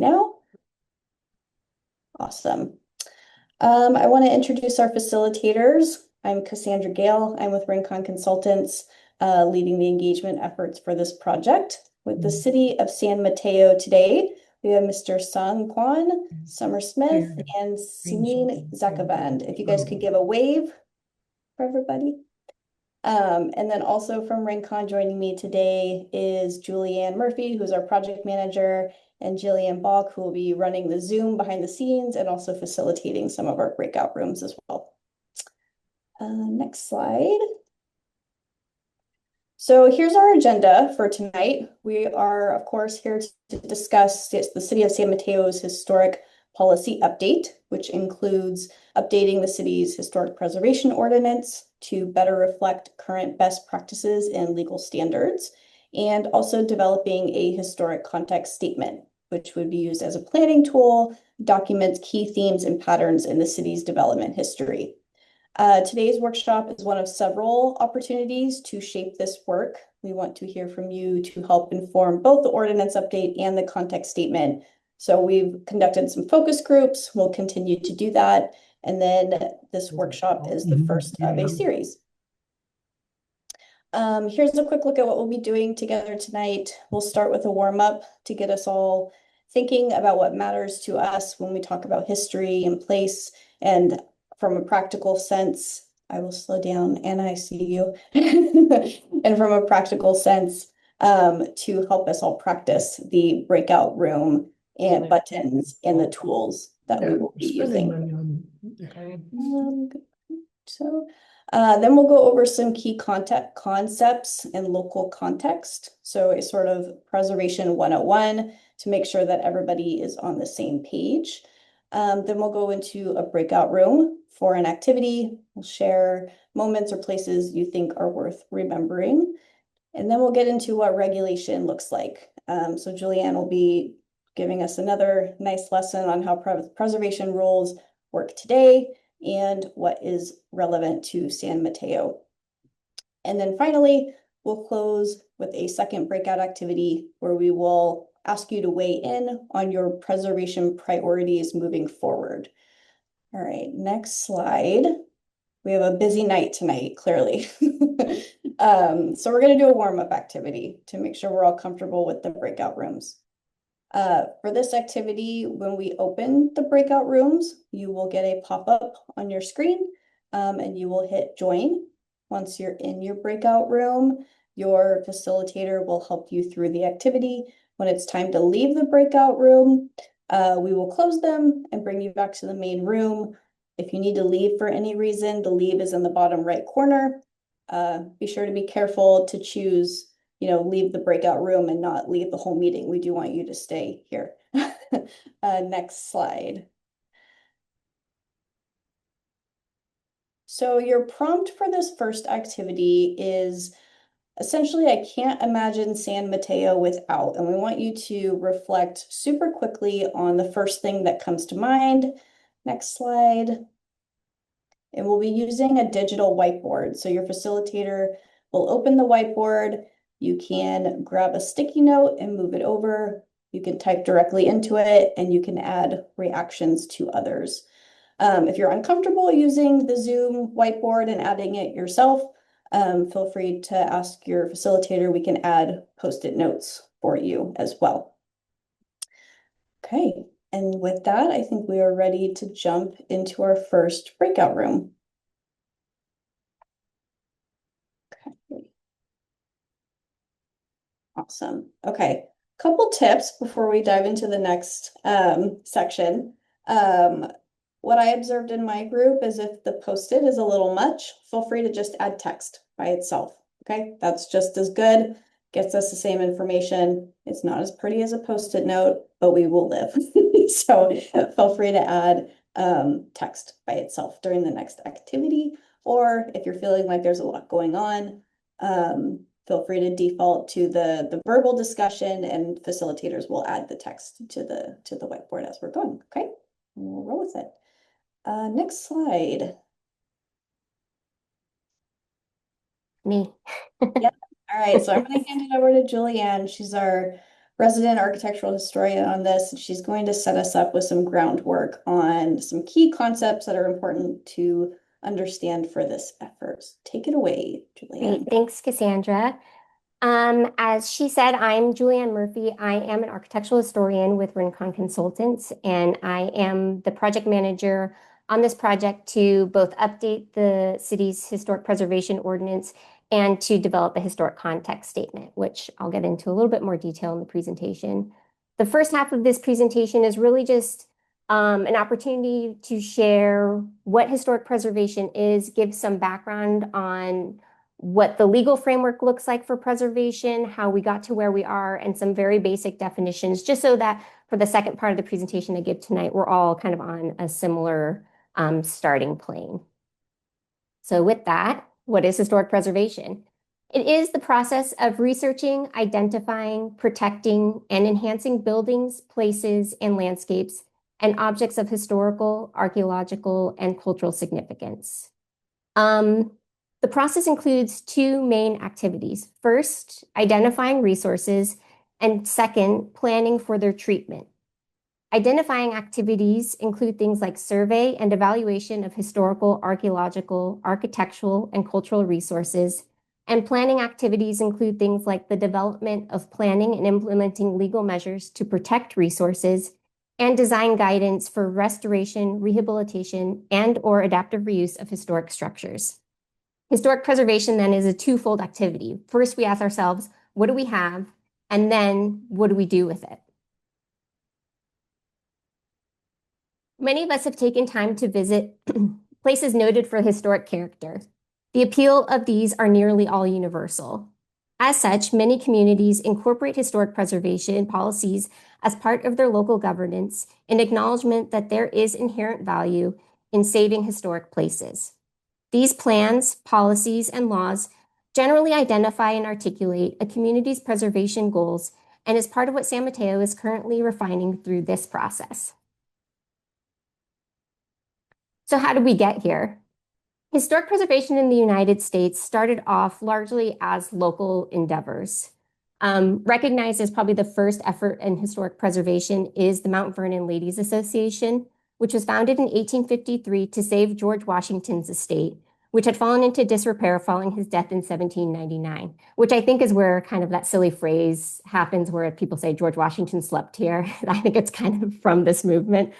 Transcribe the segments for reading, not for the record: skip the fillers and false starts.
now. Awesome. I want to introduce our facilitators. I'm Cassandra Gale. I'm with Rincon Consultants, leading the engagement efforts for this project. With the City of San Mateo today, we have Mr. Sung Kwan, Summer Smith, and Simin Zakavand. If you guys could give a wave for everybody. And then also from Rincon joining me today is Julianne Murphy, who's our project manager, and Jillian Balk, who will be running the Zoom behind the scenes and also facilitating some of our breakout rooms as well. Next slide. So here's our agenda for tonight. We are, of course, here to discuss the City of San Mateo's historic policy update, which includes updating the city's historic preservation ordinance to better reflect current best practices and legal standards, and also developing a historic context statement, which would be used as a planning tool, documents key themes and patterns in the city's development history. Today's workshop is one of several opportunities to shape this work. We want to hear from you to help inform both the ordinance update and the context statement. So we've conducted some focus groups. We'll continue to do that. And then this workshop is the first of a series. Here's a quick look at what we'll be doing together tonight. We'll start with a warm-up to get us all thinking about what matters to us when we talk about history and place, and from a practical sense, I will slow down and I see you. And from a practical sense, to help us all practice the breakout room and buttons and the tools that we will be using. Then we'll go over some key concepts and local context. So a sort of preservation 101 to make sure that everybody is on the same page. Then we'll go into a breakout room for an activity. We'll share moments or places you think are worth remembering. And then we'll get into what regulation looks like. So Julianne will be giving us another nice lesson on how preservation rules work today and what is relevant to San Mateo. And then finally, we'll close with a second breakout activity where we will ask you to weigh in on your preservation priorities moving forward. All right, next slide. We have a busy night tonight, clearly. So we're going to do a warm-up activity to make sure we're all comfortable with the breakout rooms. For this activity, when we open the breakout rooms, you will get a pop-up on your screen, and you will hit join. Once you're in your breakout room, your facilitator will help you through the activity. When it's time to leave the breakout room, we will close them and bring you back to the main room. If you need to leave for any reason, the leave is in the bottom right corner. Be sure to be careful to choose, leave the breakout room and not leave the whole meeting. We do want you to stay here. Next slide. So your prompt for this first activity is essentially, I can't imagine San Mateo without, and we want you to reflect super quickly on the first thing that comes to mind. Next slide. And we'll be using a digital whiteboard. So your facilitator will open the whiteboard. You can grab a sticky note and move it over. You can type directly into it, and you can add reactions to others. If you're uncomfortable using the Zoom whiteboard and adding it yourself, feel free to ask your facilitator. We can add Post-it notes for you as well. Okay, and with that, I think we are ready to jump into our first breakout room. Okay. Awesome. Okay, couple tips before we dive into the next section. What I observed in my group is if the Post-it is a little much, feel free to just add text by itself. Okay, that's just as good, gets us the same information. It's not as pretty as a Post-it note, but we will live. So feel free to add text by itself during the next activity, or if you're feeling like there's a lot going on, feel free to default to the verbal discussion, and facilitators will add the text to the whiteboard as we're going. Okay, and we'll roll with it. Next slide. Me. Yep. All right, so I'm going to hand it over to Julianne. She's our resident architectural historian on this. She's going to set us up with some groundwork on some key concepts that are important to understand for this effort. Take it away, Julianne. Great. Thanks, Cassandra. As she said, I'm Julianne Murphy. I am an architectural historian with Rincon Consultants, and I am the project manager on this project to both update the city's historic preservation ordinance and to develop a historic context statement, which I'll get into a little bit more detail in the presentation. The first half of this presentation is really just an opportunity to share what historic preservation is, give some background on what the legal framework looks like for preservation, how we got to where we are, and some very basic definitions, just so that for the second part of the presentation I give tonight, we're all kind of on a similar starting plane. So with that, what is historic preservation? It is the process of researching, identifying, protecting, and enhancing buildings, places, and landscapes, and objects of historical, archaeological, and cultural significance. The process includes two main activities. First, identifying resources, and second, planning for their treatment. Identifying activities include things like survey and evaluation of historical, archaeological, architectural, and cultural resources. And planning activities include things like the development of planning and implementing legal measures to protect resources and design guidance for restoration, rehabilitation, and/or adaptive reuse of historic structures. Historic preservation then is a twofold activity. First, we ask ourselves, what do we have? And then what do we do with it? Many of us have taken time to visit places noted for historic character. The appeal of these are nearly all universal. As such, many communities incorporate historic preservation policies as part of their local governance in acknowledgement that there is inherent value in saving historic places. These plans, policies, and laws generally identify and articulate a community's preservation goals and is part of what San Mateo is currently refining through this process. So how did we get here? Historic preservation in the United States started off largely as local endeavors. Recognized as probably the first effort in historic preservation is the Mount Vernon Ladies Association, which was founded in 1853 to save George Washington's estate, which had fallen into disrepair following his death in 1799, which I think is where kind of that silly phrase happens where people say George Washington slept here. I think it's kind of from this movement.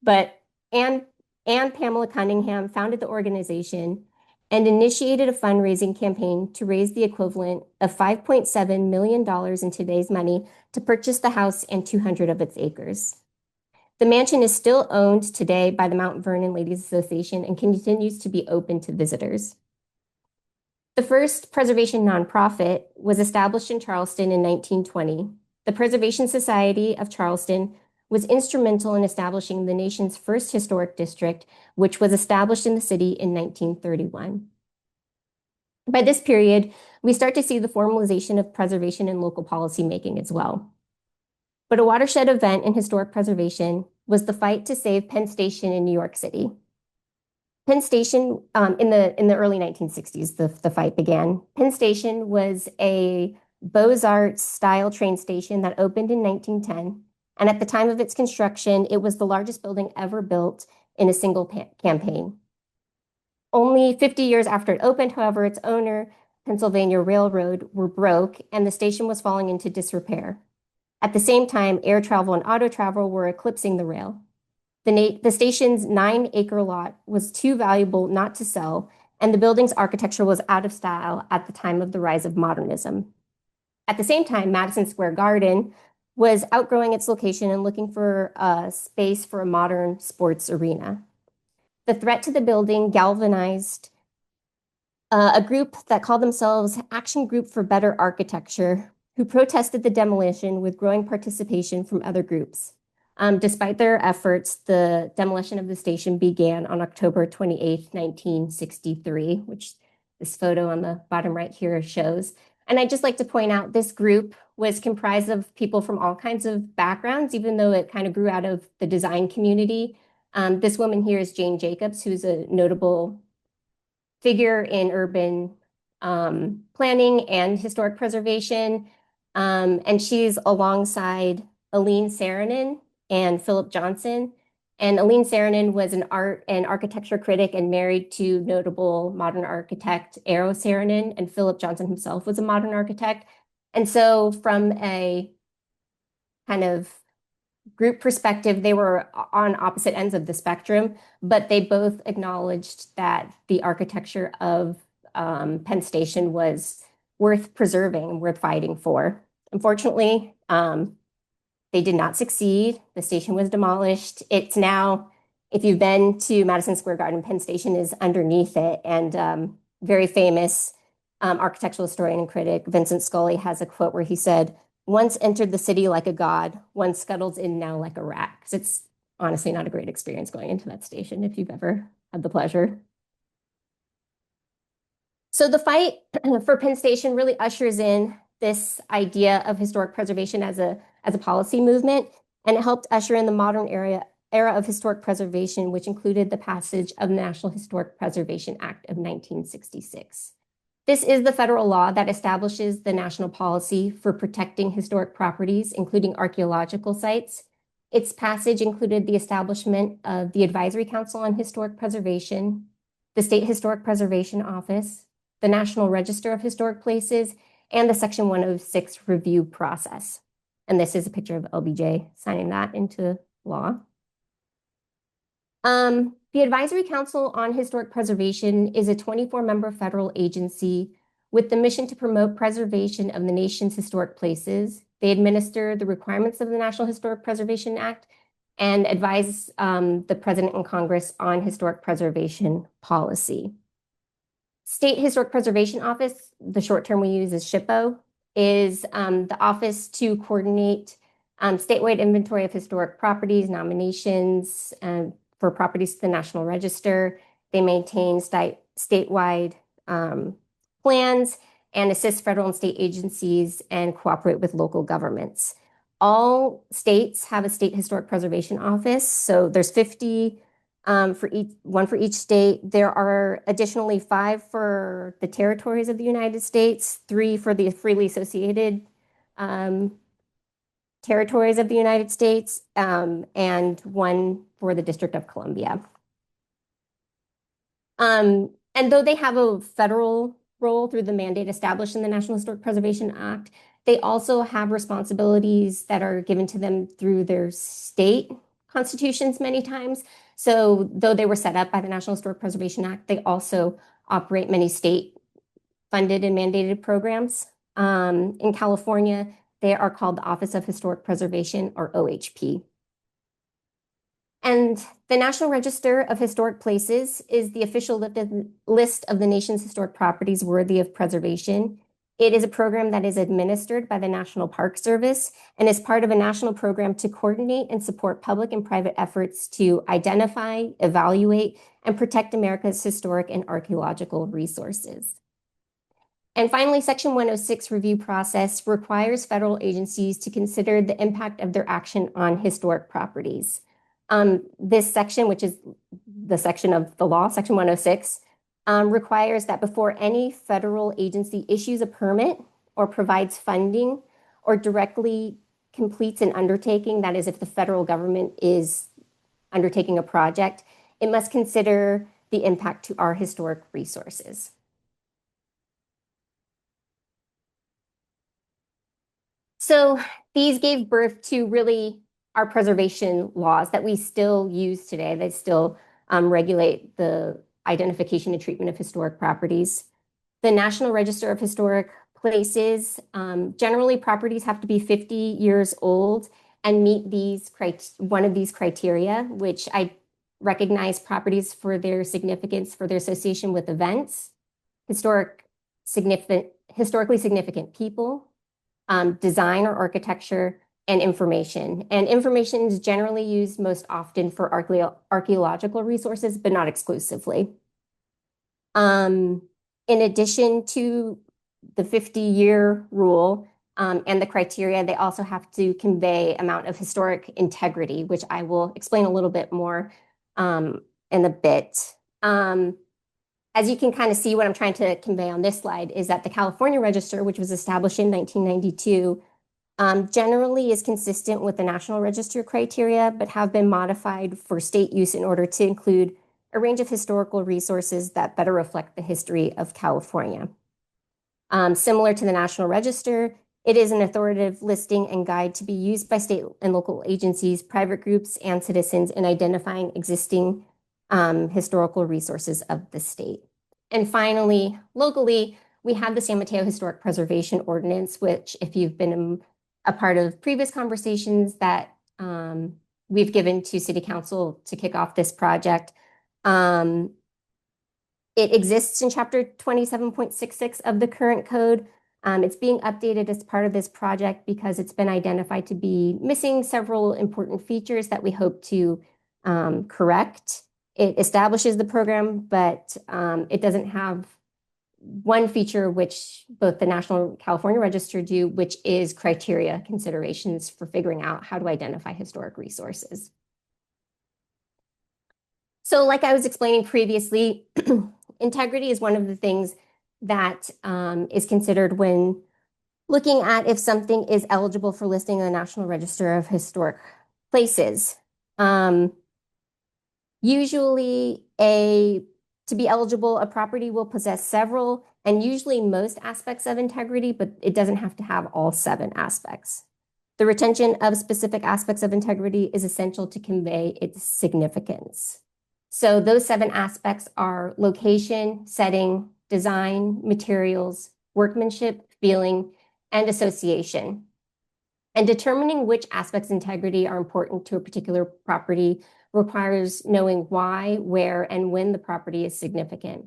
But Anne Pamela Cunningham founded the organization and initiated a fundraising campaign to raise the equivalent of $5.7 million in today's money to purchase the house and 200 of its acres. The mansion is still owned today by the Mount Vernon Ladies Association and continues to be open to visitors. The first preservation nonprofit was established in Charleston in 1920. The Preservation Society of Charleston was instrumental in establishing the nation's first historic district, which was established in the city in 1931. By this period, we start to see the formalization of preservation in local policymaking as well. But a watershed event in historic preservation was the fight to save Penn Station in New York City. Penn Station, in the early 1960s, the fight began. Penn Station was a Beaux-Arts style train station that opened in 1910. And at the time of its construction, it was the largest building ever built in a single campaign. Only 50 years after it opened, however, its owner, Pennsylvania Railroad, were broke and the station was falling into disrepair. At the same time, air travel and auto travel were eclipsing the rail. The station's 9-acre lot was too valuable not to sell, and the building's architecture was out of style at the time of the rise of modernism. At the same time, Madison Square Garden was outgrowing its location and looking for a space for a modern sports arena. The threat to the building galvanized a group that called themselves Action Group for Better Architecture, who protested the demolition with growing participation from other groups. Despite their efforts, the demolition of the station began on October 28, 1963, which this photo on the bottom right here shows. And I'd just like to point out this group was comprised of people from all kinds of backgrounds, even though it kind of grew out of the design community. This woman here is Jane Jacobs, who's a notable figure in urban planning and historic preservation. And she's alongside Aline Saarinen and Philip Johnson. And Aline Saarinen was an art and architecture critic and married to notable modern architect Eero Saarinen, and Philip Johnson himself was a modern architect. And so from a kind of group perspective, they were on opposite ends of the spectrum, but they both acknowledged that the architecture of Penn Station was worth preserving, worth fighting for. Unfortunately, they did not succeed. The station was demolished. It's now, if you've been to Madison Square Garden, Penn Station is underneath it. And very famous architectural historian and critic Vincent Scully has a quote where he said, "Once entered the city like a god, one scuttles in now like a rat." Because it's honestly not a great experience going into that station if you've ever had the pleasure. So the fight for Penn Station really ushers in this idea of historic preservation as a policy movement, and it helped usher in the modern era of historic preservation, which included the passage of the National Historic Preservation Act of 1966. This is the federal law that establishes the national policy for protecting historic properties, including archaeological sites. Its passage included the establishment of the Advisory Council on Historic Preservation, the State Historic Preservation Office, the National Register of Historic Places, and the Section 106 review process. And this is a picture of LBJ signing that into law. The Advisory Council on Historic Preservation is a 24-member federal agency with the mission to promote preservation of the nation's historic places. They administer the requirements of the National Historic Preservation Act and advise the President and Congress on historic preservation policy. State Historic Preservation Office, the short term we use is SHPO, is the office to coordinate statewide inventory of historic properties, nominations for properties to the National Register. They maintain statewide plans and assist federal and state agencies and cooperate with local governments. All states have a state historic preservation office, so there's 50 one for each state. There are additionally 5 for the territories of the United States, 3 for the freely associated territories of the United States, and 1 for the District of Columbia. And though they have a federal role through the mandate established in the National Historic Preservation Act, they also have responsibilities that are given to them through their state constitutions many times. So though they were set up by the National Historic Preservation Act, they also operate many state-funded and mandated programs. In California, they are called the Office of Historic Preservation, or OHP. And the National Register of Historic Places is the official list of the nation's historic properties worthy of preservation. It is a program that is administered by the National Park Service and is part of a national program to coordinate and support public and private efforts to identify, evaluate, and protect America's historic and archaeological resources. And finally, Section 106 review process requires federal agencies to consider the impact of their action on historic properties. This section, which is the section of the law, Section 106, requires that before any federal agency issues a permit or provides funding or directly completes an undertaking, that is, if the federal government is undertaking a project, it must consider the impact to our historic resources. So these gave birth to really our preservation laws that we still use today. They still regulate the identification and treatment of historic properties. The National Register of Historic Places, generally properties have to be 50 years old and meet one of these criteria, which I recognize properties for their significance, for their association with events, historically significant people, design or architecture, and information. And information is generally used most often for archaeological resources, but not exclusively. In addition to the 50-year rule and the criteria, they also have to convey amount of historic integrity, which I will explain a little bit more in a bit. as you can kind of see, what I'm trying to convey on this slide is that the California Register, which was established in 1992, generally is consistent with the National Register criteria, but have been modified for state use in order to include a range of historical resources that better reflect the history of California. Similar to the National Register, it is an authoritative listing and guide to be used by state and local agencies, private groups, and citizens in identifying existing historical resources of the state. And finally, locally, we have the San Mateo Historic Preservation Ordinance, which if you've been a part of previous conversations that we've given to City Council to kick off this project, it exists in Chapter 27.66 of the current code. It's being updated as part of this project because it's been identified to be missing several important features that we hope to correct. It establishes the program, but it doesn't have one feature which both the National California Register do, which is criteria considerations for figuring out how to identify historic resources. So like I was explaining previously, integrity is one of the things that is considered when looking at if something is eligible for listing in the National Register of Historic Places. Usually to be eligible, a property will possess several and usually most aspects of integrity, but it doesn't have to have all 7 aspects. The retention of specific aspects of integrity is essential to convey its significance. So those 7 aspects are location, setting, design, materials, workmanship, feeling, and association. And determining which aspects of integrity are important to a particular property requires knowing why, where, and when the property is significant.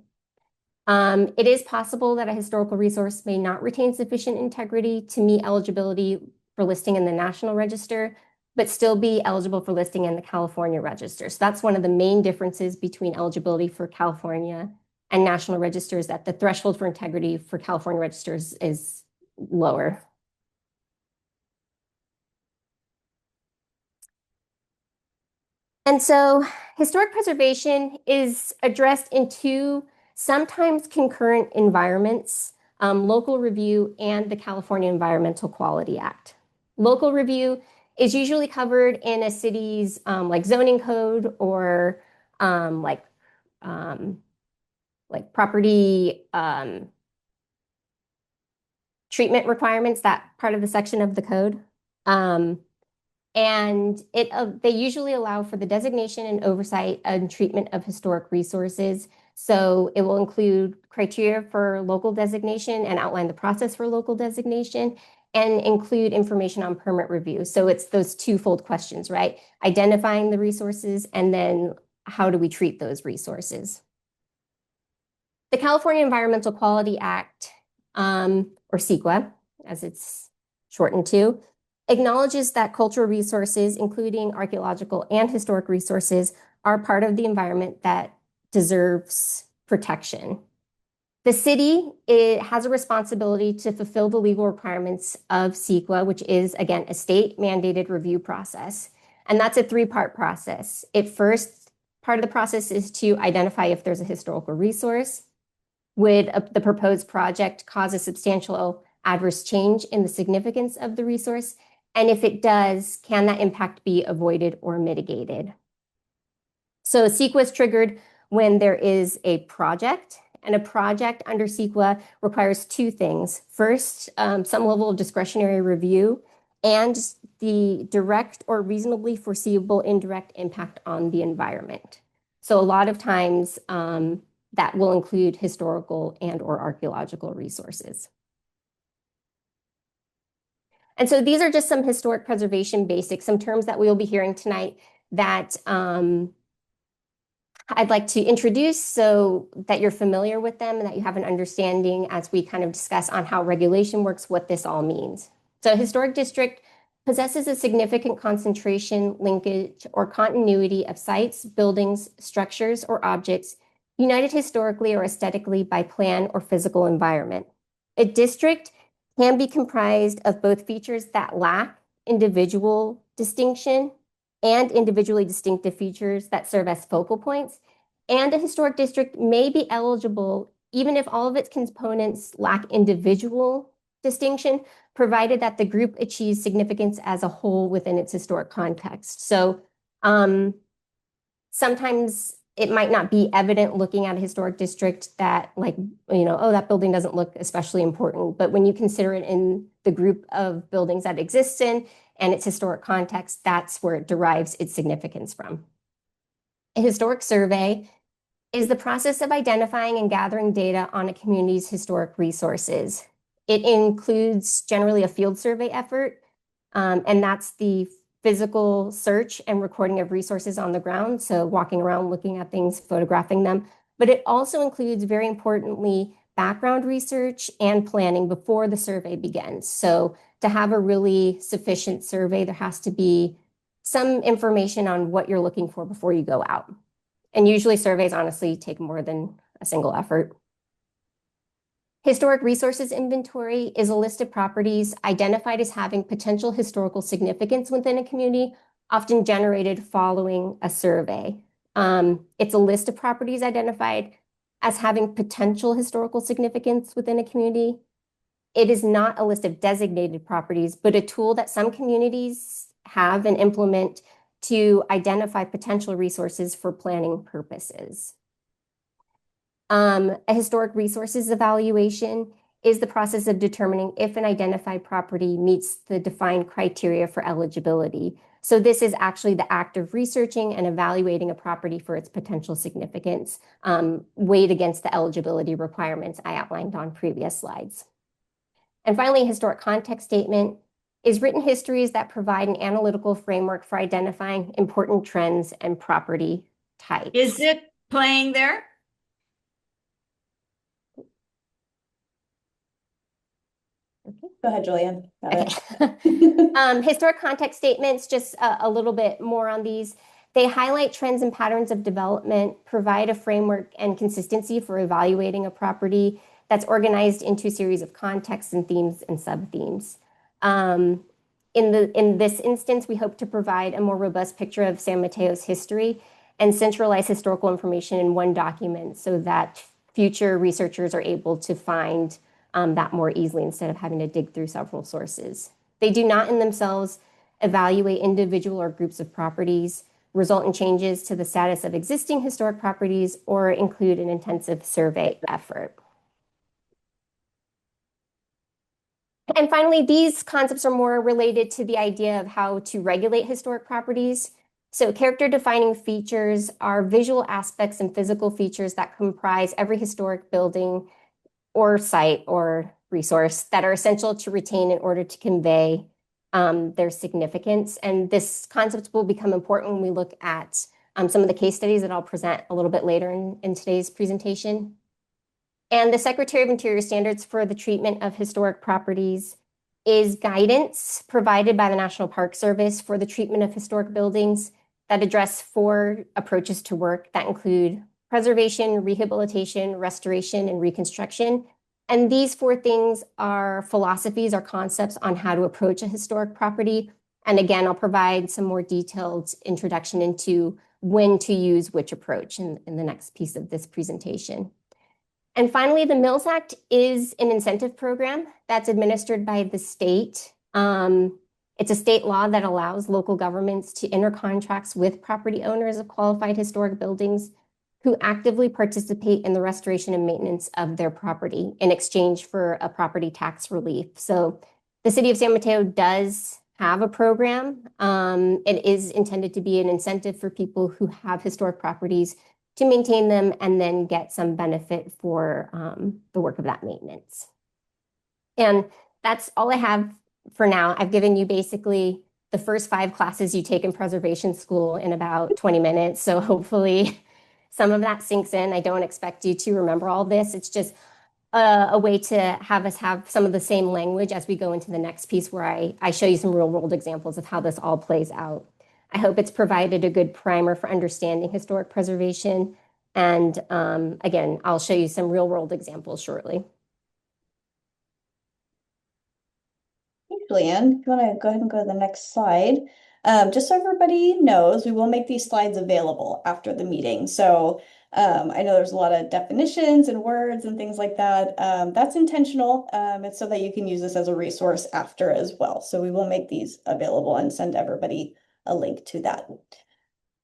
It is possible that a historical resource may not retain sufficient integrity to meet eligibility for listing in the National Register, but still be eligible for listing in the California Register. So that's one of the main differences between eligibility for California and National Registers, that the threshold for integrity for California Registers is lower. And so historic preservation is addressed in 2 sometimes concurrent environments, local review and the California Environmental Quality Act. Local review is usually covered in a city's like zoning code or like property treatment requirements, that part of the section of the code. And they usually allow for the designation and oversight and treatment of historic resources. So it will include criteria for local designation and outline the process for local designation and include information on permit review. So it's those twofold questions, right? Identifying the resources and then how do we treat those resources? The California Environmental Quality Act, or CEQA, as it's shortened to, acknowledges that cultural resources, including archaeological and historic resources, are part of the environment that deserves protection. The city has a responsibility to fulfill the legal requirements of CEQA, which is, again, a state-mandated review process. And that's a 3-part process. First part of the process is to identify if there's a historical resource. Would the proposed project cause a substantial adverse change in the significance of the resource? And if it does, can that impact be avoided or mitigated? So CEQA is triggered when there is a project, and a project under CEQA requires 2 things. First, some level of discretionary review and the direct or reasonably foreseeable indirect impact on the environment. So a lot of times that will include historical and or archaeological resources. And so these are just some historic preservation basics, some terms that we will be hearing tonight that I'd like to introduce so that you're familiar with them and that you have an understanding as we kind of discuss on how regulation works, what this all means. So a historic district possesses a significant concentration, linkage, or continuity of sites, buildings, structures, or objects united historically or aesthetically by plan or physical environment. A district can be comprised of both features that lack individual distinction and individually distinctive features that serve as focal points. And a historic district may be eligible even if all of its components lack individual distinction, provided that the group achieves significance as a whole within its historic context. So sometimes it might not be evident looking at a historic district that like, oh, that building doesn't look especially important. But when you consider it in the group of buildings that exists in and its historic context, that's where it derives its significance from. A historic survey is the process of identifying and gathering data on a community's historic resources. It includes generally a field survey effort, and that's the physical search and recording of resources on the ground. So walking around, looking at things, photographing them. But it also includes, very importantly, background research and planning before the survey begins. So to have a really sufficient survey, there has to be some information on what you're looking for before you go out. And usually surveys honestly take more than a single effort. Historic resources inventory is a list of properties identified as having potential historical significance within a community, often generated following a survey. It's a list of properties identified as having potential historical significance within a community. It is not a list of designated properties, but a tool that some communities have and implement to identify potential resources for planning purposes. A historic resources evaluation is the process of determining if an identified property meets the defined criteria for eligibility. So this is actually the act of researching and evaluating a property for its potential significance, weighed against the eligibility requirements I outlined on previous slides. And finally, a historic context statement is written histories that provide an analytical framework for identifying important trends and property types. Is it playing there? Okay. Go ahead, Julianne. Okay. Historic context statements, just a little bit more on these. They highlight trends and patterns of development, provide a framework and consistency for evaluating a property that's organized into a series of contexts and themes and sub-themes. In this instance, we hope to provide a more robust picture of San Mateo's history and centralize historical information in one document so that future researchers are able to find that more easily instead of having to dig through several sources. They do not in themselves evaluate individual or groups of properties, result in changes to the status of existing historic properties, or include an intensive survey effort. And finally, these concepts are more related to the idea of how to regulate historic properties. So character-defining features are visual aspects and physical features that comprise every historic building or site or resource that are essential to retain in order to convey their significance. And this concept will become important when we look at some of the case studies that I'll present a little bit later in today's presentation. And the Secretary of Interior standards for the treatment of historic properties is guidance provided by the National Park Service for the treatment of historic buildings that address 4 approaches to work that include preservation, rehabilitation, restoration, and reconstruction. And these 4 things are philosophies or concepts on how to approach a historic property. And again, I'll provide some more detailed introduction into when to use which approach in the next piece of this presentation. And finally, the Mills Act is an incentive program that's administered by the state. It's a state law that allows local governments to enter contracts with property owners of qualified historic buildings who actively participate in the restoration and maintenance of their property in exchange for a property tax relief. So the city of San Mateo does have a program. It is intended to be an incentive for people who have historic properties to maintain them and then get some benefit for the work of that maintenance. And that's all I have for now. I've given you basically the first 5 classes you take in preservation school in about 20 minutes. So hopefully some of that sinks in. I don't expect you to remember all this. It's just a way to have us have some of the same language as we go into the next piece where I show you some real world examples of how this all plays out. I hope it's provided a good primer for understanding historic preservation. And again, I'll show you some real world examples shortly. Julianne, if you want to go ahead and go to the next slide. Just so everybody knows, we will make these slides available after the meeting. So I know there's a lot of definitions and words and things like that. That's intentional. It's so that you can use this as a resource after as well. So we will make these available and send everybody a link to that.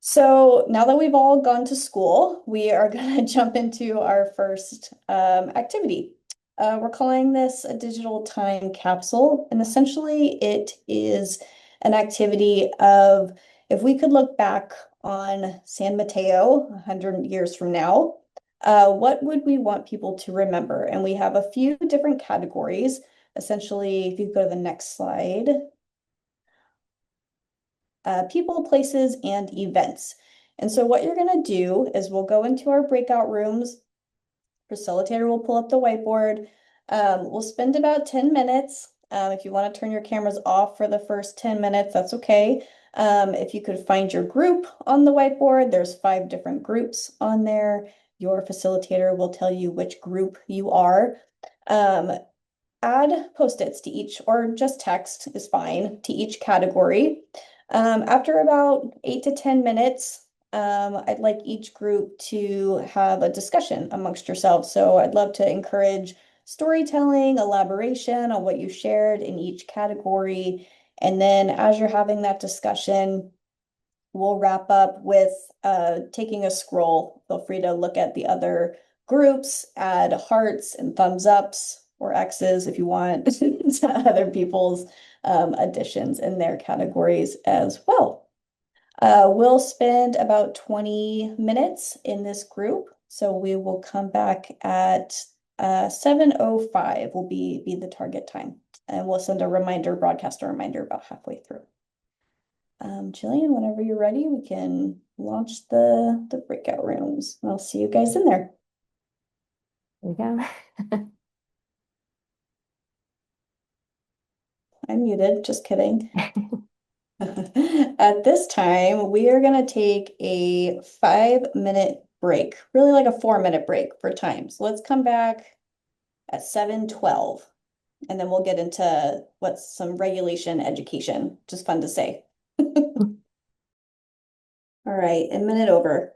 So now that we've all gone to school, we are going to jump into our first activity. We're calling this a digital time capsule, and essentially it is an activity of if we could look back on San Mateo 100 years from now, what would we want people to remember? And we have a few different categories. Essentially, if you go to the next slide, people, places, and events. And so what you're going to do is we'll go into our breakout rooms. Facilitator will pull up the whiteboard. We'll spend about 10 minutes. If you want to turn your cameras off for the first 10 minutes, that's okay. If you could find your group on the whiteboard, there's 5 different groups on there. Your facilitator will tell you which group you are. Add post-its to each, or just text is fine, to each category. After about 8 to 10 minutes, I'd like each group to have a discussion amongst yourselves. So I'd love to encourage storytelling, elaboration on what you shared in each category. And then as you're having that discussion, we'll wrap up with taking a scroll. Feel free to look at the other groups, add hearts and thumbs ups or X's if you want to other people's additions in their categories as well. We'll spend about 20 minutes in this group. So we will come back at 7:05 will be the target time. And we'll send a reminder, broadcast a reminder about halfway through. Jillian, whenever you're ready, we can launch the breakout rooms. I'll see you guys in there. There we go. I'm muted, just kidding. At this time, we are going to take a 5-minute break, really like a 4-minute break for time. So let's come back at 7:12, and then we'll get into what's some regulation education, just fun to say. All right, a minute over.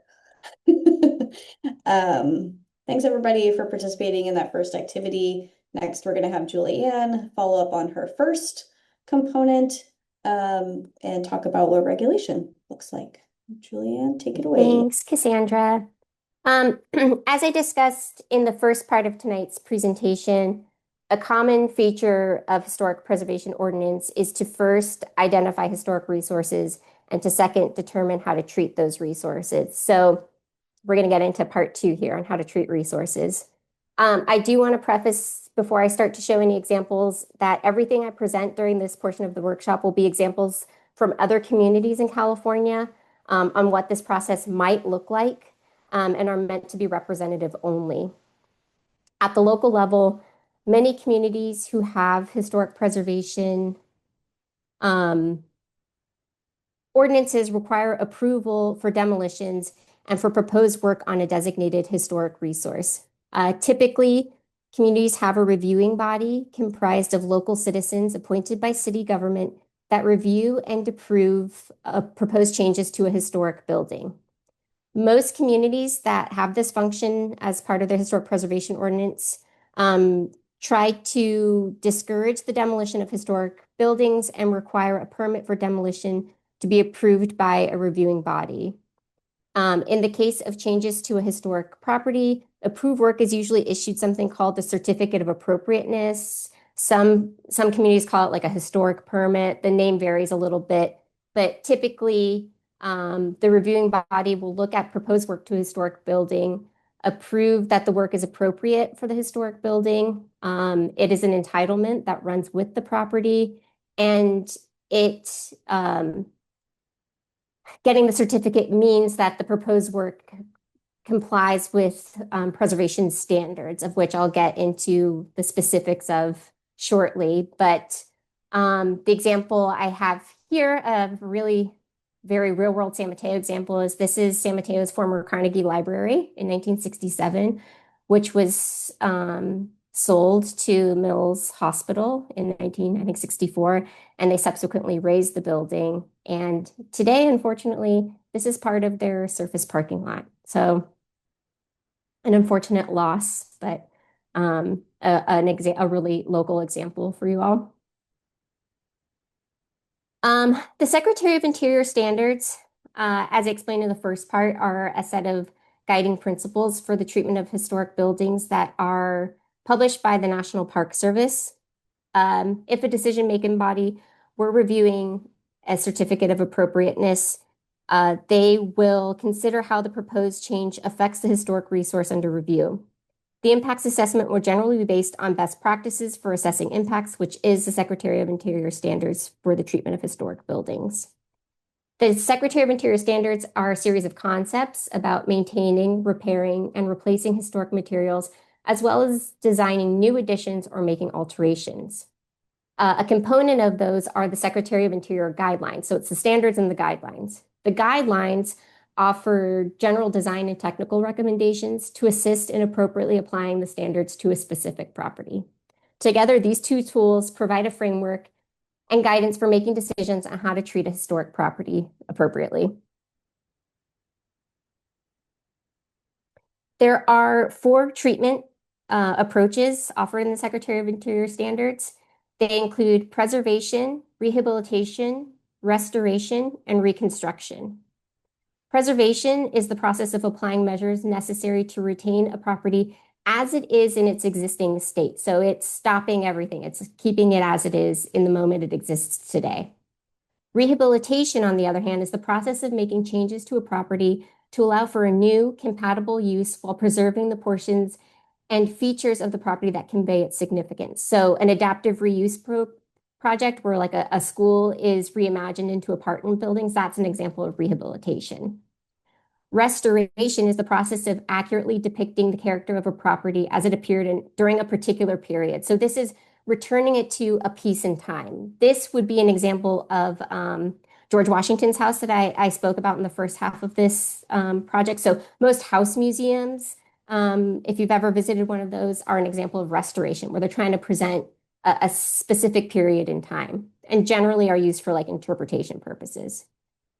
Thanks everybody for participating in that first activity. Next, we're going to have Julianne follow up on her first component and talk about what regulation looks like. Julianne, take it away. Thanks, Cassandra. As I discussed in the first part of tonight's presentation, a common feature of historic preservation ordinance is to first identify historic resources and to second determine how to treat those resources. So we're going to get into part 2 here on how to treat resources. I do want to preface before I start to show any examples that everything I present during this portion of the workshop will be examples from other communities in California on what this process might look like and are meant to be representative only. At the local level, many communities who have historic preservation ordinances require approval for demolitions and for proposed work on a designated historic resource. Typically, communities have a reviewing body comprised of local citizens appointed by city government that review and approve proposed changes to a historic building. Most communities that have this function as part of their historic preservation ordinance try to discourage the demolition of historic buildings and require a permit for demolition to be approved by a reviewing body. In the case of changes to a historic property, approved work is usually issued something called the Certificate of Appropriateness. Some communities call it like a historic permit. The name varies a little bit, but typically the reviewing body will look at proposed work to a historic building, approve that the work is appropriate for the historic building. It is an entitlement that runs with the property, and it getting the certificate means that the proposed work complies with preservation standards, of which I'll get into the specifics of shortly. But the example I have here of really very real world San Mateo example is this is San Mateo's former Carnegie Library in 1967, which was sold to Mills Hospital in 1964, and they subsequently raised the building. And today, unfortunately, this is part of their surface parking lot. So an unfortunate loss, but a really local example for you all. The Secretary of Interior standards, as I explained in the first part, are a set of guiding principles for the treatment of historic buildings that are published by the National Park Service. If a decision-making body were reviewing a certificate of appropriateness, they will consider how the proposed change affects the historic resource under review. The impacts assessment will generally be based on best practices for assessing impacts, which is the Secretary of Interior standards for the treatment of historic buildings. The Secretary of Interior standards are a series of concepts about maintaining, repairing, and replacing historic materials, as well as designing new additions or making alterations. A component of those are the Secretary of Interior guidelines. So it's the standards and the guidelines. The guidelines offer general design and technical recommendations to assist in appropriately applying the standards to a specific property. Together, these two tools provide a framework and guidance for making decisions on how to treat a historic property appropriately. There are 4 treatment approaches offered in the Secretary of Interior standards. They include preservation, rehabilitation, restoration, and reconstruction. Preservation is the process of applying measures necessary to retain a property as it is in its existing state. So it's stopping everything. It's keeping it as it is in the moment it exists today. Rehabilitation, on the other hand, is the process of making changes to a property to allow for a new, compatible use while preserving the portions and features of the property that convey its significance. So an adaptive reuse project where like a school is reimagined into apartment buildings, that's an example of rehabilitation. Restoration is the process of accurately depicting the character of a property as it appeared during a particular period. So this is returning it to a piece in time. This would be an example of George Washington's house that I spoke about in the first half of this project. So most house museums, if you've ever visited one of those, are an example of restoration, where they're trying to present a specific period in time, and generally are used for like interpretation purposes.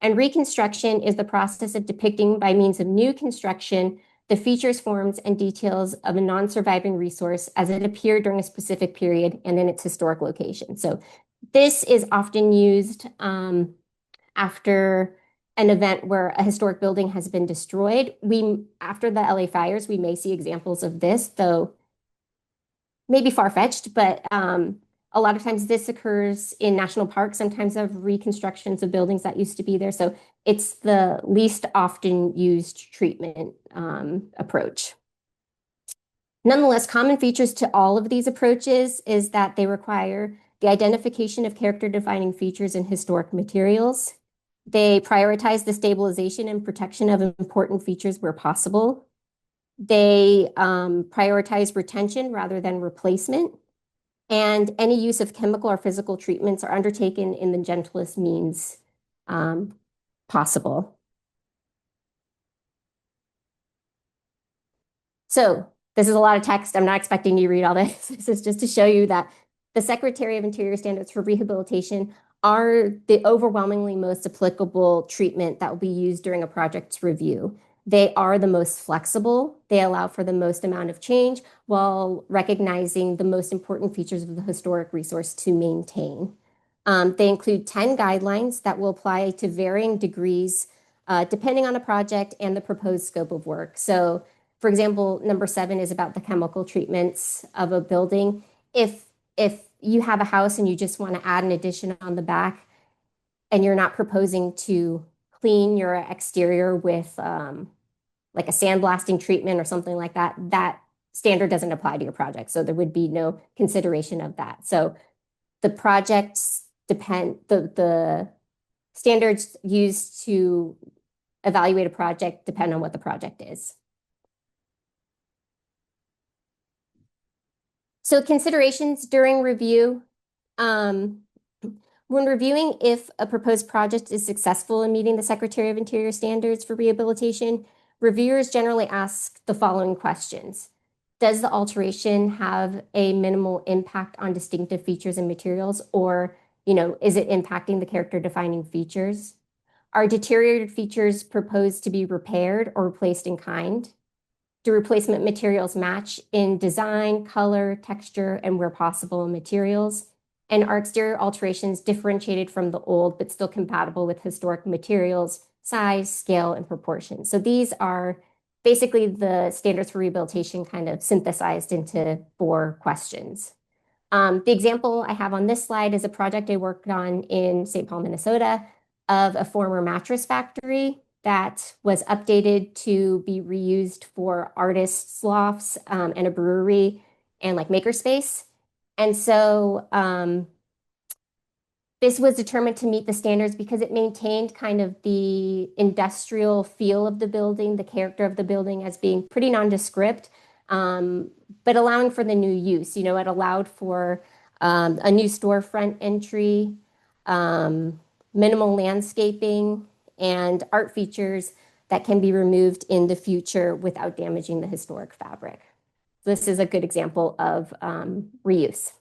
And reconstruction is the process of depicting by means of new construction the features, forms, and details of a non-surviving resource as it appeared during a specific period and in its historic location. So this is often used after an event where a historic building has been destroyed. After the LA fires, we may see examples of this, though maybe far-fetched, but a lot of times this occurs in national parks, sometimes of reconstructions of buildings that used to be there. So it's the least often used treatment approach. Nonetheless, common features to all of these approaches is that they require the identification of character-defining features in historic materials. They prioritize the stabilization and protection of important features where possible. They prioritize retention rather than replacement. And any use of chemical or physical treatments are undertaken in the gentlest means possible. So this is a lot of text. I'm not expecting you to read all this. This is just to show you that the Secretary of Interior standards for rehabilitation are the overwhelmingly most applicable treatment that will be used during a project's review. They are the most flexible. They allow for the most amount of change while recognizing the most important features of the historic resource to maintain. They include 10 guidelines that will apply to varying degrees depending on a project and the proposed scope of work. So, for example, number 7 is about the chemical treatments of a building. If you have a house and you just want to add an addition on the back and you're not proposing to clean your exterior with like a sandblasting treatment or something like that, that standard doesn't apply to your project. So there would be no consideration of that. So the projects depend, the standards used to evaluate a project depend on what the project is. So considerations during review. When reviewing if a proposed project is successful in meeting the Secretary of Interior standards for rehabilitation, reviewers generally ask the following questions. does the alteration have a minimal impact on distinctive features and materials, or, is it impacting the character defining features? Are deteriorated features proposed to be repaired or replaced in kind? Do replacement materials match in design, color, texture, and where possible in materials? And are exterior alterations differentiated from the old, but still compatible with historic materials, size, scale, and proportion? So these are basically the standards for rehabilitation kind of synthesized into 4 questions. The example I have on this slide is a project I worked on in St. Paul, Minnesota, of a former mattress factory that was updated to be reused for artists' lofts and a brewery and like makerspace. And so this was determined to meet the standards because it maintained kind of the industrial feel of the building, the character of the building as being pretty nondescript, but allowing for the new use. It allowed for a new storefront entry, minimal landscaping, and art features that can be removed in the future without damaging the historic fabric. This is a good example of reuse.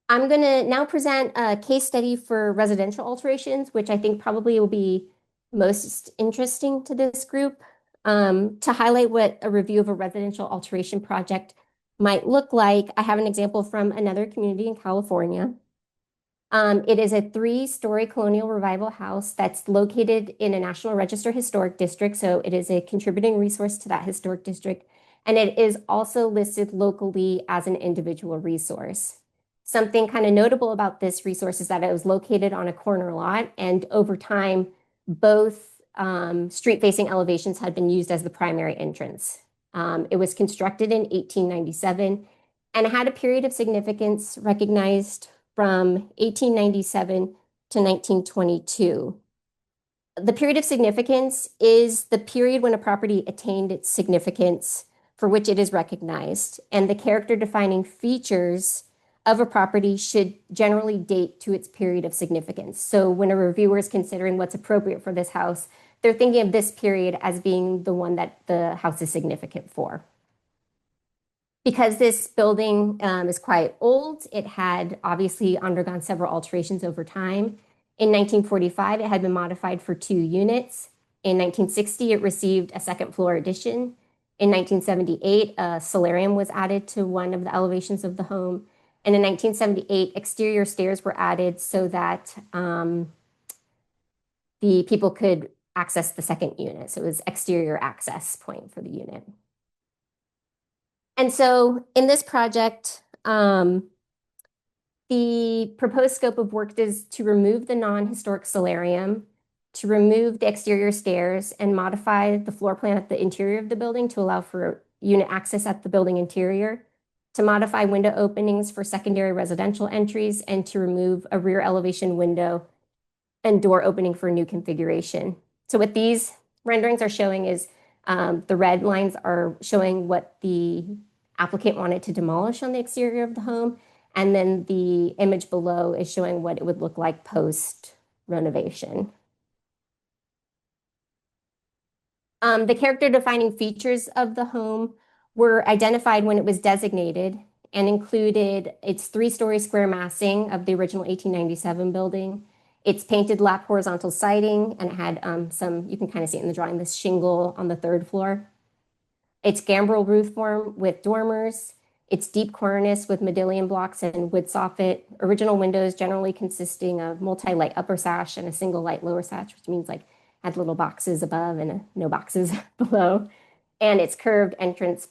I'm going to now present a case study for residential alterations, which I think probably will be most interesting to this group, to highlight what a review of a residential alteration project might look like. I have an example from another community in California. It is a 3-story colonial revival house that's located in a National Register Historic District, so it is a contributing resource to that historic district, and it is also listed locally as an individual resource. Something kind of notable about this resource is that it was located on a corner lot, and over time, both street-facing elevations had been used as the primary entrance. It was constructed in 1897 and had a period of significance recognized from 1897 to 1922. The period of significance is the period when a property attained its significance for which it is recognized, and the character-defining features of a property should generally date to its period of significance. So when a reviewer is considering what's appropriate for this house, they're thinking of this period as being the one that the house is significant for. Because this building is quite old, it had obviously undergone several alterations over time. In 1945, it had been modified for 2 units. In 1960, it received a second floor addition. In 1978, a solarium was added to one of the elevations of the home. And in 1978, exterior stairs were added so that the people could access the second unit. So it was exterior access point for the unit. And so in this project, the proposed scope of work is to remove the non-historic solarium, to remove the exterior stairs, and modify the floor plan at the interior of the building to allow for unit access at the building interior, to modify window openings for secondary residential entries, and to remove a rear elevation window and door opening for a new configuration. So what these renderings are showing is the red lines are showing what the applicant wanted to demolish on the exterior of the home, and then the image below is showing what it would look like post renovation. The character defining features of the home were identified when it was designated and included its 3-story square massing of the original 1897 building, its painted lap horizontal siding, and it had some, you can kind of see it in the drawing, this shingle on the 3rd floor. Its gambrel roof form with dormers, its deep cornice with modillion blocks and wood soffit, original windows generally consisting of multi-light upper sash and a single light lower sash, which means like had little boxes above and no boxes below, and its curved entrance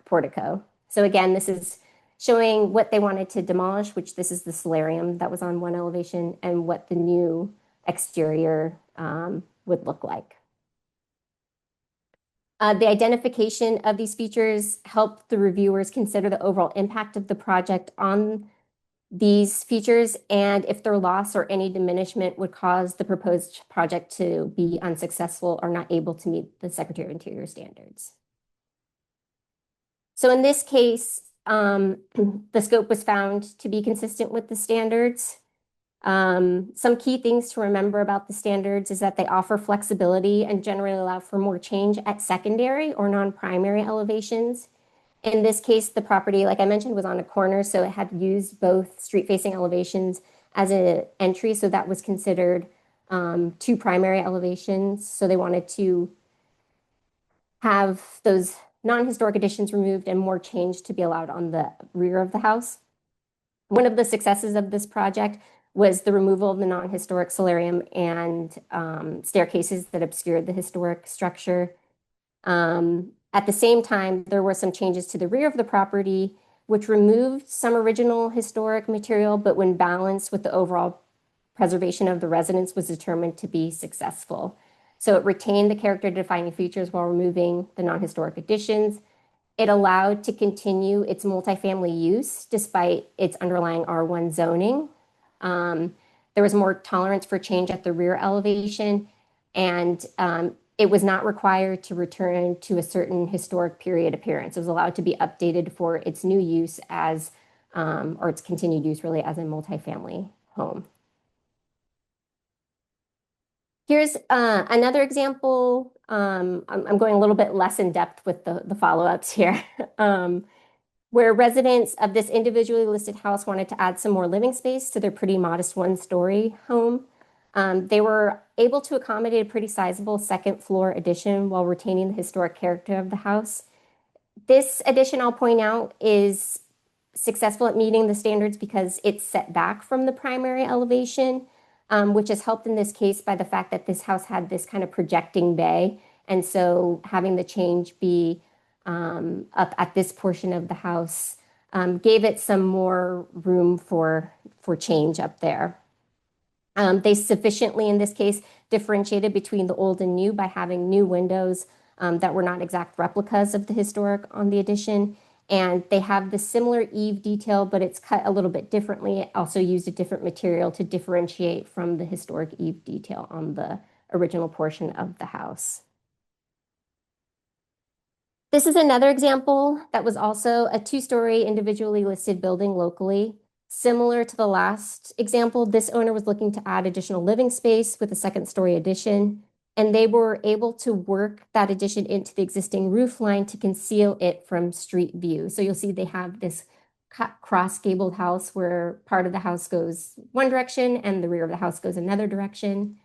portico. So again, this is showing what they wanted to demolish, which this is the solarium that was on one elevation, and what the new exterior would look like. The identification of these features helped the reviewers consider the overall impact of the project on these features and if their loss or any diminishment would cause the proposed project to be unsuccessful or not able to meet the Secretary of Interior standards. So in this case, the scope was found to be consistent with the standards. Some key things to remember about the standards is that they offer flexibility and generally allow for more change at secondary or non-primary elevations. In this case, the property, like I mentioned, was on a corner, so it had used both street-facing elevations as an entry, so that was considered two primary elevations. So they wanted to have those non-historic additions removed and more change to be allowed on the rear of the house. One of the successes of this project was the removal of the non-historic solarium and staircases that obscured the historic structure. At the same time, there were some changes to the rear of the property, which removed some original historic material, but when balanced with the overall preservation of the residence was determined to be successful. So it retained the character defining features while removing the non-historic additions. It allowed to continue its multifamily use despite its underlying R1 zoning. There was more tolerance for change at the rear elevation, and it was not required to return to a certain historic period appearance. It was allowed to be updated for its new use as, or its continued use really as a multifamily home. Here's another example. I'm going a little bit less in depth with the follow-ups here. Where residents of this individually listed house wanted to add some more living space to their pretty modest one-story home. They were able to accommodate a pretty sizable second floor addition while retaining the historic character of the house. This addition, I'll point out, is successful at meeting the standards because it's set back from the primary elevation, which is helped in this case by the fact that this house had this kind of projecting bay. And so having the change be up at this portion of the house gave it some more room for change up there. They sufficiently, in this case, differentiated between the old and new by having new windows that were not exact replicas of the historic on the addition. And they have the similar eave detail, but it's cut a little bit differently. It also used a different material to differentiate from the historic eave detail on the original portion of the house. This is another example that was also a two-story individually listed building locally. Similar to the last example, this owner was looking to add additional living space with a second-story addition, and they were able to work that addition into the existing roof line to conceal it from street view. So you'll see they have this cross-gabled house where part of the house goes one direction and the rear of the house goes another direction.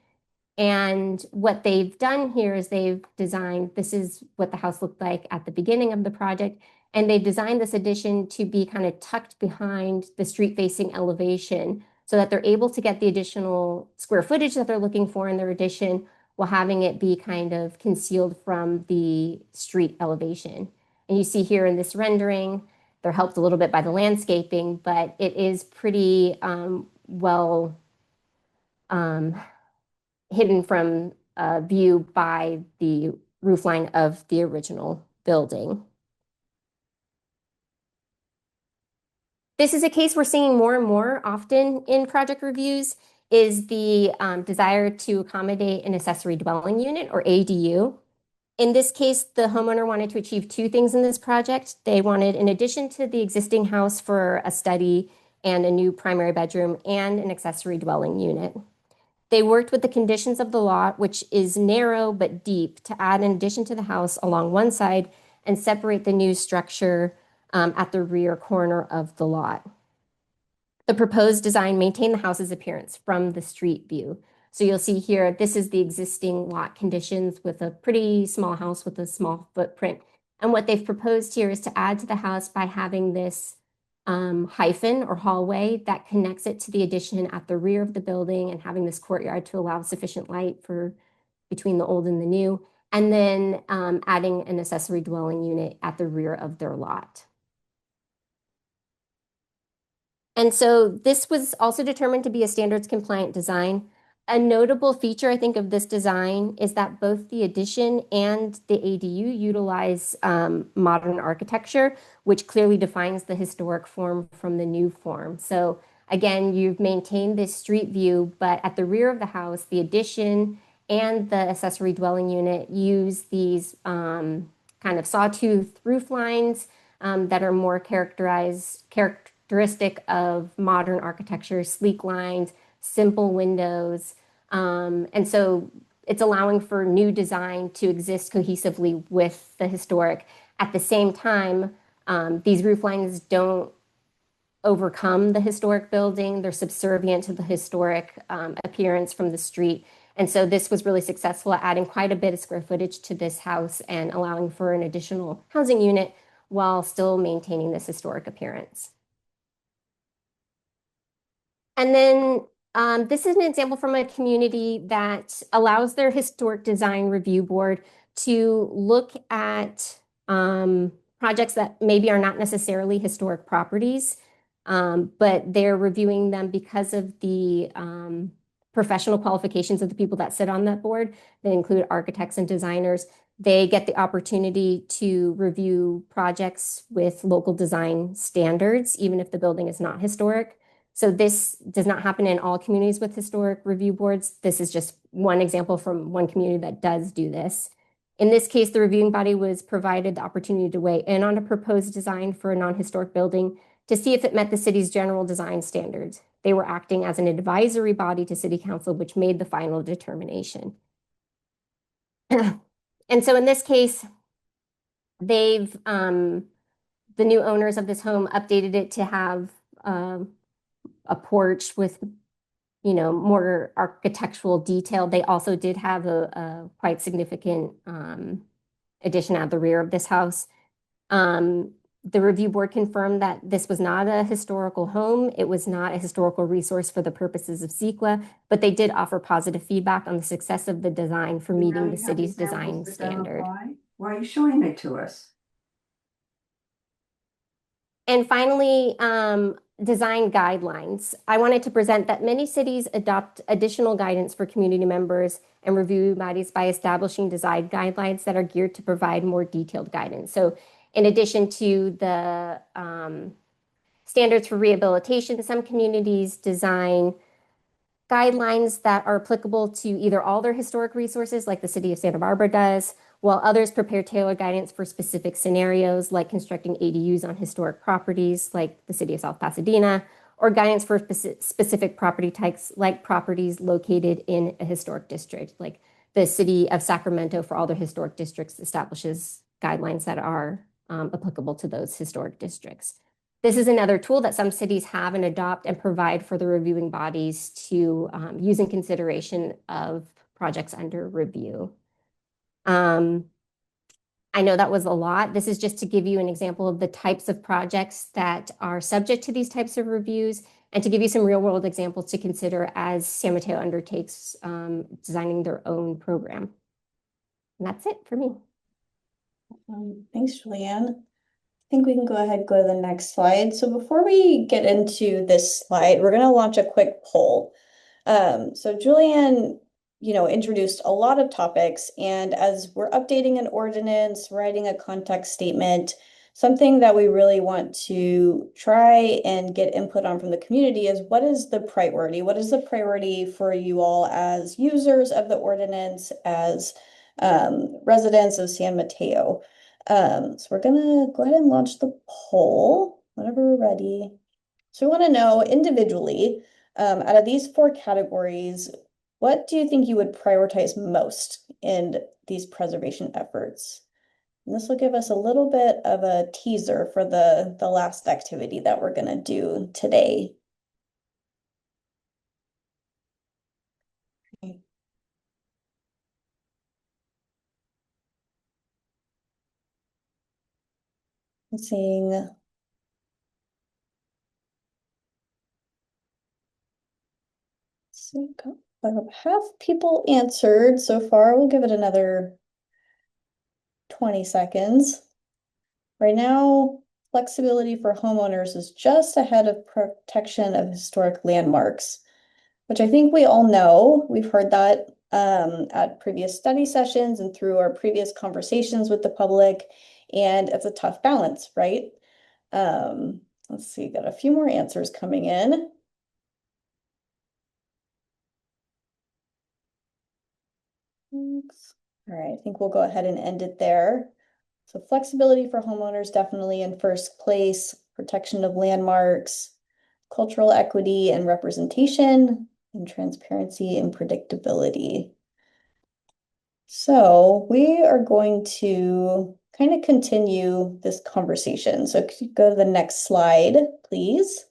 And what they've done here is they've designed, this is what the house looked like at the beginning of the project, and they've designed this addition to be kind of tucked behind the street-facing elevation so that they're able to get the additional square footage that they're looking for in their addition while having it be kind of concealed from the street elevation. And you see here in this rendering, they're helped a little bit by the landscaping, but it is pretty well hidden from view by the roofline of the original building. This is a case we're seeing more and more often in project reviews is the desire to accommodate an accessory dwelling unit or ADU. In this case, the homeowner wanted to achieve two things in this project. They wanted, in addition to the existing house, for a study and a new primary bedroom and an accessory dwelling unit. They worked with the conditions of the lot, which is narrow but deep, to add an addition to the house along one side and separate the new structure at the rear corner of the lot. The proposed design maintained the house's appearance from the street view. So you'll see here, this is the existing lot conditions with a pretty small house with a small footprint. And what they've proposed here is to add to the house by having this hyphen or hallway that connects it to the addition at the rear of the building and having this courtyard to allow sufficient light for between the old and the new, and then adding an accessory dwelling unit at the rear of their lot. And so this was also determined to be a standards compliant design. A notable feature, I think, of this design is that both the addition and the ADU utilize modern architecture, which clearly defines the historic form from the new form. So again, you've maintained this street view, but at the rear of the house, the addition and the accessory dwelling unit use these kind of sawtooth roof lines that are more characteristic of modern architecture, sleek lines, simple windows. And so it's allowing for new design to exist cohesively with the historic. At the same time, these roof lines don't overcome the historic building. They're subservient to the historic appearance from the street. And so this was really successful at adding quite a bit of square footage to this house and allowing for an additional housing unit while still maintaining this historic appearance. And then this is an example from a community that allows their historic design review board to look at projects that maybe are not necessarily historic properties, but they're reviewing them because of the professional qualifications of the people that sit on that board. They include architects and designers. They get the opportunity to review projects with local design standards, even if the building is not historic. So this does not happen in all communities with historic review boards. This is just one example from one community that does do this. In this case, the reviewing body was provided the opportunity to weigh in on a proposed design for a non-historic building to see if it met the city's general design standards. They were acting as an advisory body to city council, which made the final determination. And so in this case, they've, the new owners of this home updated it to have a porch with, you know, more architectural detail. They also did have a quite significant addition at the rear of this house. The review board confirmed that this was not a historical home. It was not a historical resource for the purposes of CEQA, but they did offer positive feedback on the success of the design for meeting the city's design standard. Why are you showing it to us? And finally, design guidelines. I wanted to present that many cities adopt additional guidance for community members and review bodies by establishing design guidelines that are geared to provide more detailed guidance. So in addition to the standards for rehabilitation, some communities design guidelines that are applicable to either all their historic resources, like the city of Santa Barbara does, while others prepare tailored guidance for specific scenarios, like constructing ADUs on historic properties, like the city of South Pasadena, or guidance for specific property types, like properties located in a historic district, like the city of Sacramento for all their historic districts establishes guidelines that are applicable to those historic districts. This is another tool that some cities have and adopt and provide for the reviewing bodies to use in consideration of projects under review. I know that was a lot. This is just to give you an example of the types of projects that are subject to these types of reviews and to give you some real world examples to consider as San Mateo undertakes designing their own program. And that's it for me. Thanks, Julianne. I think we can go ahead and go to the next slide. So before we get into this slide, we're going to launch a quick poll. So Julianne, introduced a lot of topics, and as we're updating an ordinance, writing a context statement, something that we really want to try and get input on from the community is what is the priority? What is the priority for you all as users of the ordinance, as residents of San Mateo? So we're gonna go ahead and launch the poll whenever we're ready. So we want to know individually, out of these 4 categories, what do you think you would prioritize most in these preservation efforts? And this will give us a little bit of a teaser for the last activity that we're going to do today. Okay. I'm seeing half people answered so far. We'll give it another 20 seconds. Right now, flexibility for homeowners is just ahead of protection of historic landmarks, which I think we all know. We've heard that at previous study sessions and through our previous conversations with the public, and it's a tough balance, right? Let's see, got a few more answers coming in. Thanks. All right, I think we'll go ahead and end it there. So flexibility for homeowners definitely in first place, protection of landmarks, cultural equity and representation and transparency and predictability. So we are going to kind of continue this conversation. So could you go to the next slide, please?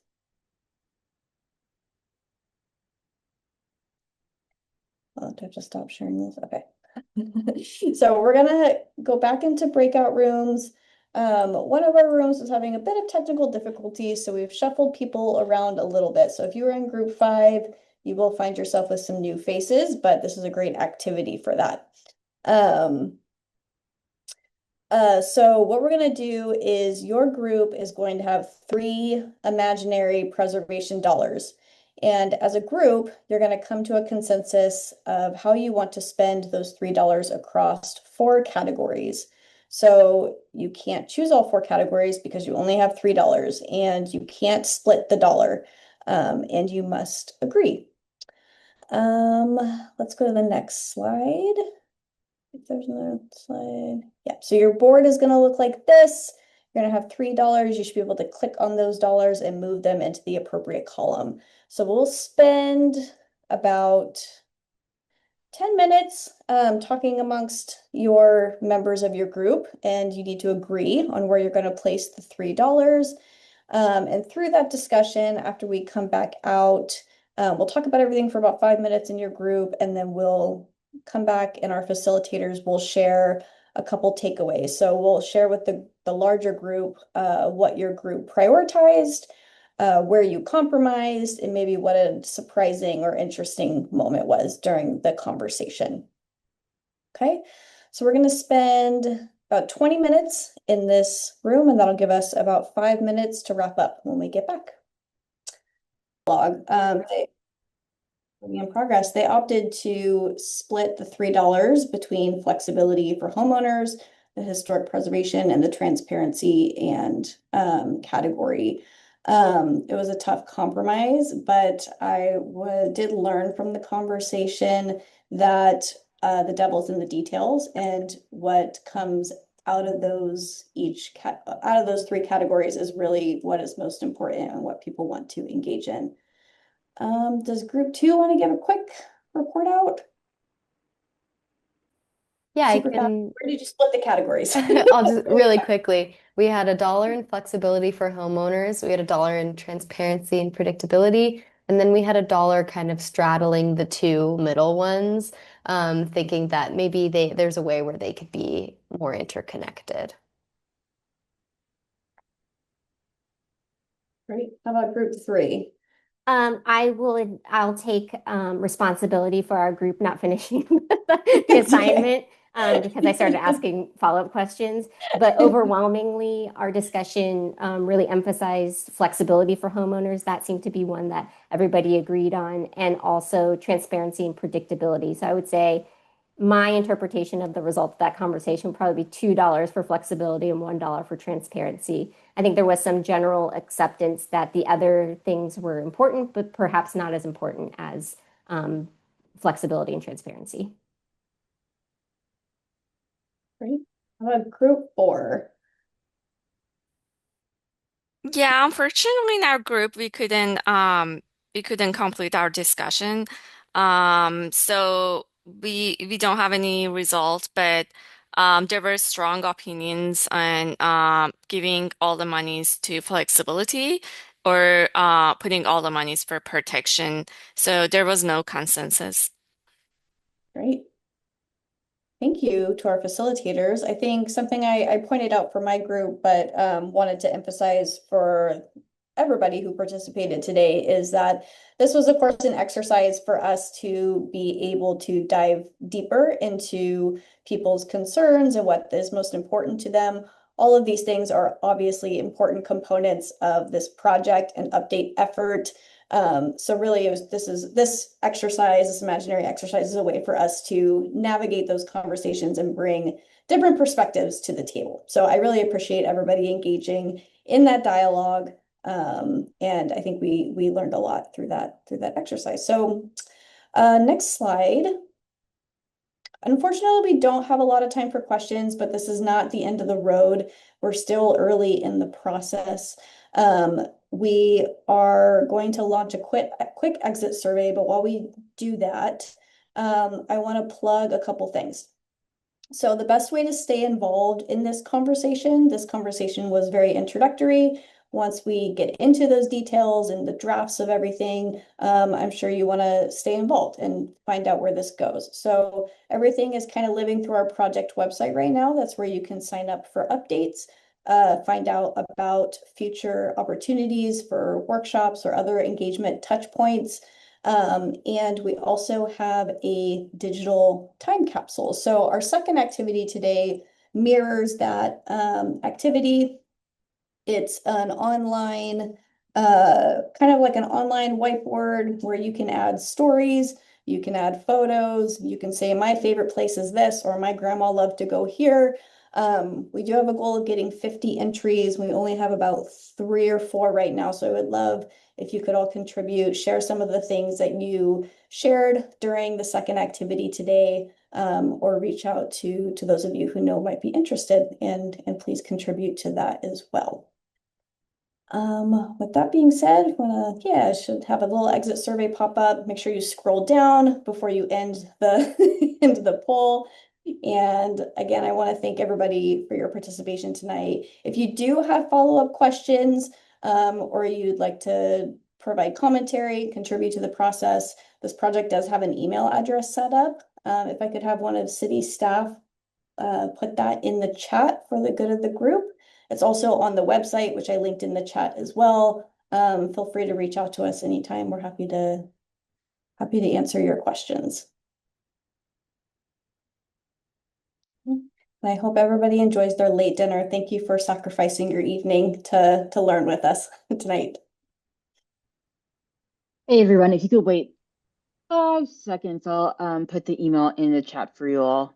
Oh, do I have to stop sharing this? Okay. So we're gonna go back into breakout rooms. One of our rooms is having a bit of technical difficulty, so we've shuffled people around a little bit. So if you were in group 5, you will find yourself with some new faces, but this is a great activity for that. So what we're going to do is your group is going to have 3 imaginary preservation dollars. And as a group, you're going to come to a consensus of how you want to spend those $3 across 4 categories. So you can't choose all 4 categories because you only have $3 and you can't split the dollar, and you must agree. Let's go to the next slide. If there's another slide. Yeah, so your board is going to look like this. You're going to have $3. You should be able to click on those dollars and move them into the appropriate column. So we'll spend about 10 minutes talking amongst your members of your group, and you need to agree on where you're going to place the $3. And through that discussion, after we come back out, we'll talk about everything for about 5 minutes in your group, and then we'll come back and our facilitators will share a couple takeaways. So we'll share with the larger group what your group prioritized, where you compromised, and maybe what a surprising or interesting moment was during the conversation. Okay, so we're going to spend about 20 minutes in this room, and that'll give us about 5 minutes to wrap up when we get back. In progress, they opted to split the $3 between flexibility for homeowners, the historic preservation, and the transparency and category. It was a tough compromise, but I did learn from the conversation that the devil's in the details, and what comes out of those out of those 3 categories is really what is most important and what people want to engage in. Does group 2 want to give a quick report out? Yeah, I Super fast. can. Where did you split the categories? I'll just really quickly. We had $1 in flexibility for homeowners. We had $1 in transparency and predictability. And then we had $1 kind of straddling the 2 middle ones, thinking that maybe there's a way where they could be more interconnected. Great. How about group 3? I'll take responsibility for our group not finishing the assignment because I started asking follow-up questions. But overwhelmingly, our discussion really emphasized flexibility for homeowners. That seemed to be one that everybody agreed on, and also transparency and predictability. So I would say my interpretation of the result of that conversation would probably be $2 for flexibility and $1 for transparency. I think there was some general acceptance that the other things were important, but perhaps not as important as flexibility and transparency. Great. How about group 4? Yeah, unfortunately in our group we couldn't complete our discussion. So we don't have any results, but there were strong opinions on giving all the monies to flexibility or putting all the monies for protection. So there was no consensus. Great. Thank you to our facilitators. I think something I pointed out for my group, but wanted to emphasize for everybody who participated today is that this was, of course, an exercise for us to be able to dive deeper into people's concerns and what is most important to them. All of these things are obviously important components of this project and update effort. So really, this exercise, this imaginary exercise, is a way for us to navigate those conversations and bring different perspectives to the table. So I really appreciate everybody engaging in that dialogue. And I think we learned a lot through that exercise. So next slide. Unfortunately, we don't have a lot of time for questions, but this is not the end of the road. We're still early in the process. We are going to launch a quick exit survey, but while we do that, I want to plug a couple things. So the best way to stay involved in this conversation was very introductory. Once we get into those details and the drafts of everything, I'm sure you want to stay involved and find out where this goes. So everything is kind of living through our project website right now. That's where you can sign up for updates, find out about future opportunities for workshops or other engagement touch points. And we also have a digital time capsule. So our second activity today mirrors that activity. It's an online, kind of like an online whiteboard where you can add stories, you can add photos, you can say, my favorite place is this, or my grandma loved to go here. We do have a goal of getting 50 entries. We only have about 3 or 4 right now. So I would love if you could all contribute, share some of the things that you shared during the second activity today, or reach out to those of you who know might be interested, and please contribute to that as well. With that being said, I should have a little exit survey pop up. Make sure you scroll down before you end the end the poll. And again, I want to thank everybody for your participation tonight. If you do have follow-up questions, or you'd like to provide commentary, contribute to the process, this project does have an email address set up. If I could have one of city staff put that in the chat for the good of the group. It's also on the website, which I linked in the chat as well. Feel free to reach out to us anytime. We're happy to answer your questions. And I hope everybody enjoys their late dinner. Thank you for sacrificing your evening to learn with us tonight. Hey everyone, if you could wait 5 seconds, I'll put the email in the chat for you all.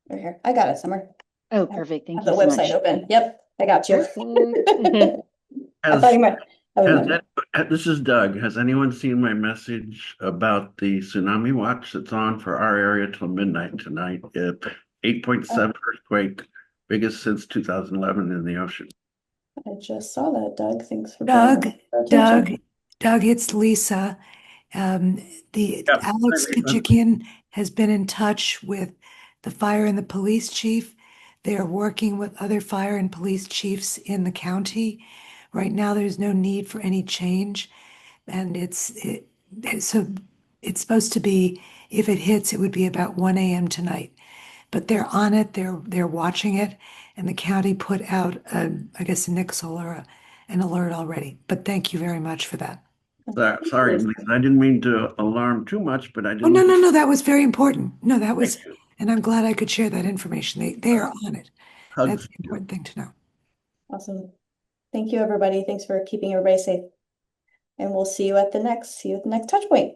Right here. I got it, Summer. Oh, perfect. Thank Have you the so website much. open. Yep, I got you. Perfect. I thought you might. This is Doug. Has anyone seen my message about the tsunami watch that's on for our area till midnight tonight? 8.7 earthquake, biggest since 2011 in the ocean. I just saw that, Doug. Thanks for bringing that to our attention. Doug, it's Lisa. Yeah. Alex Kajikian has been in touch with the fire and the police chief. They are working with other fire and police chiefs in the county. Right now, there's no need for any change. And so it's supposed to be, if it hits, it would be about 1 a.m. tonight. But they're on it, they're watching it, and the county put out, I guess, a nixle or an alert already. But thank you very much for that. Sorry, Lisa, I didn't mean to alarm too much, but I Oh, didn't. no, that was very important. No, that was, Thank you. and I'm glad I could share that information. They are on it. Hugs. That's the important thing to know. Awesome. Thank you, everybody. Thanks for keeping everybody safe. And we'll see you at the next touch point.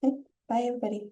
Okay, bye, everybody.